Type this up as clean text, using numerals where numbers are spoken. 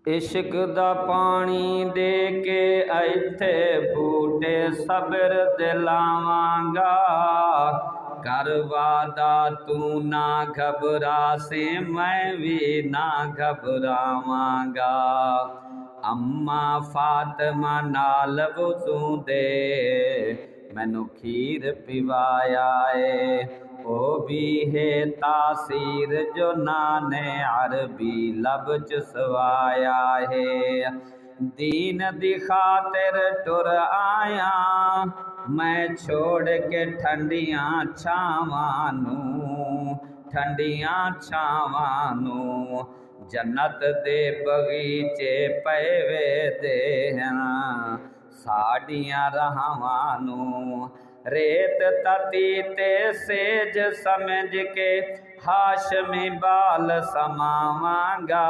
इश्क दा पानी दे के इत्थे बूटे सबर दिलावांगा। कर वादा तू ना घबरा से मैं भी ना घबरावांगा। अम्मा फातिमा नाल वज़ू दे मैनू खीर पिवाया है। ओ भी है तासीर जो नाने अरबी लब च सवाया है। दीन दी खातिर टुर आया मैं छोड़ के ठंडियां छावां नूं, ठंडियां छावां नूं। जन्नत दे बगीचे पए वे दे साड़ियां राहावां नूं। रेत तती ते सेज समझ के हाशमी बाल समावांगा।